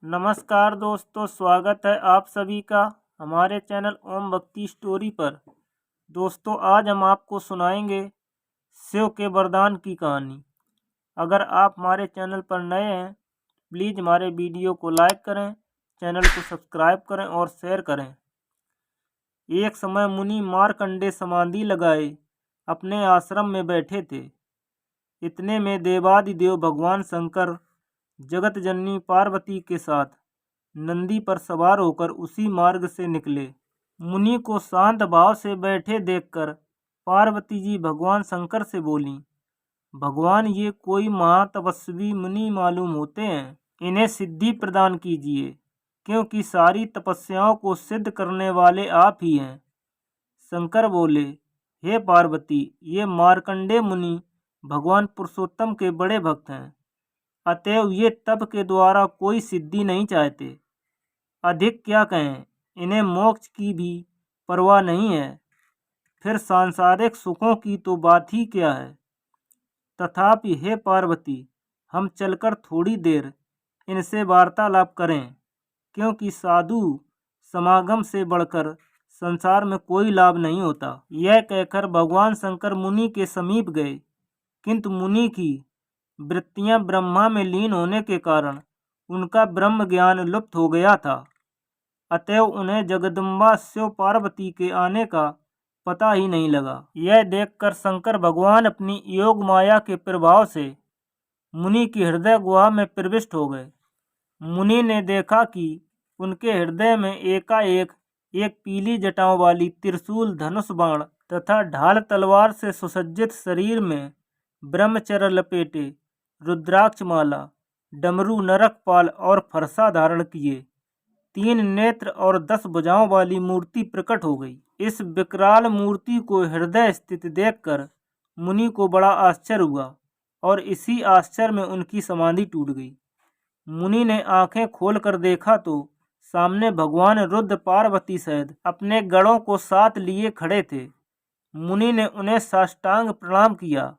नमस्कार दोस्तों, स्वागत है आप सभी का हमारे चैनल ओम भक्ति स्टोरी पर। दोस्तों, आज हम आपको सुनाएंगे शिव के वरदान की कहानी। अगर आप हमारे चैनल पर नए हैं, प्लीज़ हमारे वीडियो को लाइक करें, चैनल को सब्सक्राइब करें और शेयर करें। एक समय मुनि मार्कंडे समाधि लगाए अपने आश्रम में बैठे थे। इतने में देवादिदेव भगवान शंकर जगत जननी पार्वती के साथ नंदी पर सवार होकर उसी मार्ग से निकले। मुनि को शांत भाव से बैठे देखकर पार्वती जी भगवान शंकर से बोली, भगवान, ये कोई महातपस्वी मुनि मालूम होते हैं, इन्हें सिद्धि प्रदान कीजिए, क्योंकि सारी तपस्याओं को सिद्ध करने वाले आप ही हैं। शंकर बोले, हे पार्वती, ये मार्कंडे मुनि भगवान पुरुषोत्तम के बड़े भक्त हैं, अतएव ये तप के द्वारा कोई सिद्धि नहीं चाहते। अधिक क्या कहें, इन्हें मोक्ष की भी परवाह नहीं है, फिर सांसारिक सुखों की तो बात ही क्या है। तथापि हे पार्वती, हम चलकर थोड़ी देर इनसे वार्तालाप करें, क्योंकि साधु समागम से बढ़कर संसार में कोई लाभ नहीं होता। यह कहकर भगवान शंकर मुनि के समीप गए, किंतु मुनि की वृत्तियां ब्रह्मा में लीन होने के कारण उनका ब्रह्म ज्ञान लुप्त हो गया था। अतएव उन्हें जगदम्बा शिव पार्वती के आने का पता ही नहीं लगा। यह देखकर शंकर भगवान अपनी योग माया के प्रभाव से मुनि की हृदय गुहा में प्रविष्ट हो गए। मुनि ने देखा कि उनके हृदय में एकाएक एक पीली जटाओं वाली त्रिशूल, धनुष बाण तथा ढाल तलवार से सुसज्जित शरीर में ब्रह्मचर्य लपेटे रुद्राक्ष माला, डमरू, नरकपाल और फरसा धारण किए 3 नेत्र और 10 भुजाओं वाली मूर्ति प्रकट हो गई। इस विकराल मूर्ति को हृदय स्थित देखकर मुनि को बड़ा आश्चर्य हुआ और इसी आश्चर्य में उनकी समाधि टूट गई। मुनि ने आंखें खोलकर देखा तो सामने भगवान रुद्र पार्वती सहित अपने गणों को साथ लिए खड़े थे। मुनि ने उन्हें साष्टांग प्रणाम किया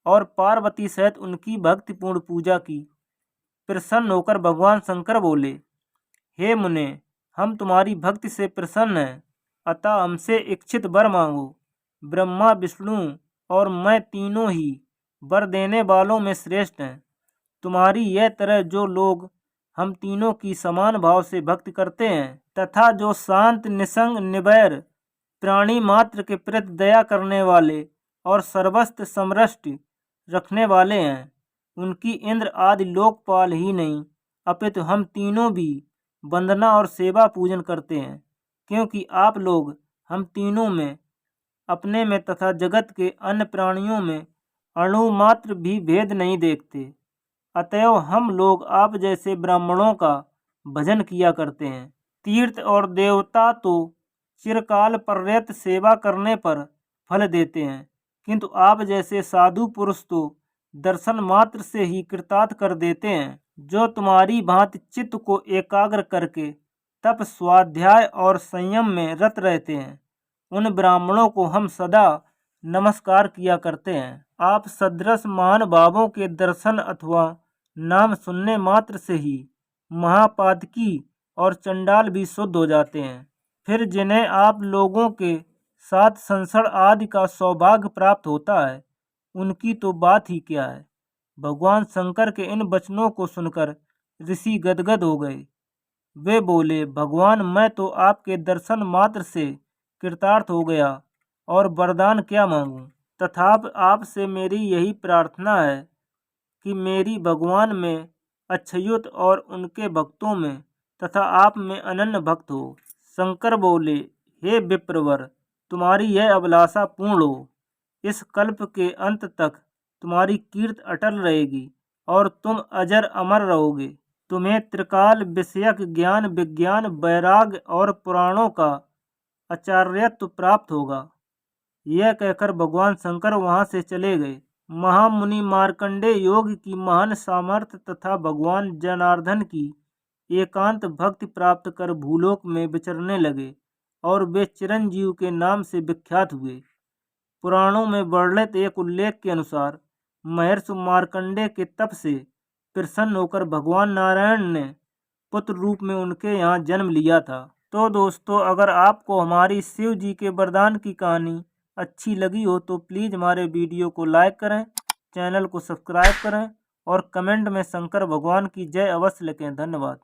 और पार्वती सहित उनकी भक्तिपूर्ण पूजा की। प्रसन्न होकर भगवान शंकर बोले, हे मुने, हम तुम्हारी भक्ति से प्रसन्न हैं, अतः हमसे इच्छित वर मांगो। ब्रह्मा, विष्णु और मैं तीनों ही वर देने वालों में श्रेष्ठ हैं। तुम्हारी यह तरह जो लोग हम तीनों की समान भाव से भक्ति करते हैं तथा जो शांत, निसंग, निवैर, प्राणी मात्र के प्रति दया करने वाले और सर्वस्त्र समृष्टि रखने वाले हैं, उनकी इंद्र आदि लोकपाल ही नहीं अपितु हम तीनों भी वंदना और सेवा पूजन करते हैं, क्योंकि आप लोग हम तीनों में, अपने में तथा जगत के अन्य प्राणियों में अणु मात्र भी भेद नहीं देखते। अतएव हम लोग आप जैसे ब्राह्मणों का भजन किया करते हैं। तीर्थ और देवता तो चिरकाल पर्यंत सेवा करने पर फल देते हैं, किंतु आप जैसे साधु पुरुष तो दर्शन मात्र से ही कृतार्थ कर देते हैं। जो तुम्हारी भांति चित्त को एकाग्र करके तप, स्वाध्याय और संयम में रत रहते हैं, उन ब्राह्मणों को हम सदा नमस्कार किया करते हैं। आप सदृश महानुभावों के दर्शन अथवा नाम सुनने मात्र से ही महापातकी और चंडाल भी शुद्ध हो जाते हैं। फिर जिन्हें आप लोगों के साथ संसर्ग आदि का सौभाग्य प्राप्त होता है, उनकी तो बात ही क्या है। भगवान शंकर के इन वचनों को सुनकर ऋषि गदगद हो गए। वे बोले, भगवान, मैं तो आपके दर्शन मात्र से कृतार्थ हो गया और वरदान क्या मांगूं। तथापि आपसे मेरी यही प्रार्थना है कि मेरी भगवान में अच्युत और उनके भक्तों में तथा आप में अनन्य भक्त हो। शंकर बोले, हे विप्रवर, तुम्हारी यह अभिलाषा पूर्ण हो। इस कल्प के अंत तक तुम्हारी कीर्ति अटल रहेगी और तुम अजर अमर रहोगे। तुम्हें त्रिकाल विषयक ज्ञान, विज्ञान, वैराग्य और पुराणों का आचार्यत्व प्राप्त होगा। यह कहकर भगवान शंकर वहां से चले गए। महामुनि मार्कंडे योग की महान सामर्थ्य तथा भगवान जनार्दन की एकांत भक्ति प्राप्त कर भूलोक में विचरने लगे और वे चिरंजीव के नाम से विख्यात हुए। पुराणों में वर्णित एक उल्लेख के अनुसार महर्षि मार्कंडे के तप से प्रसन्न होकर भगवान नारायण ने पुत्र रूप में उनके यहाँ जन्म लिया था। तो दोस्तों, अगर आपको हमारी शिव जी के वरदान की कहानी अच्छी लगी हो तो प्लीज़ हमारे वीडियो को लाइक करें, चैनल को सब्सक्राइब करें और कमेंट में शंकर भगवान की जय अवश्य लिखें। धन्यवाद।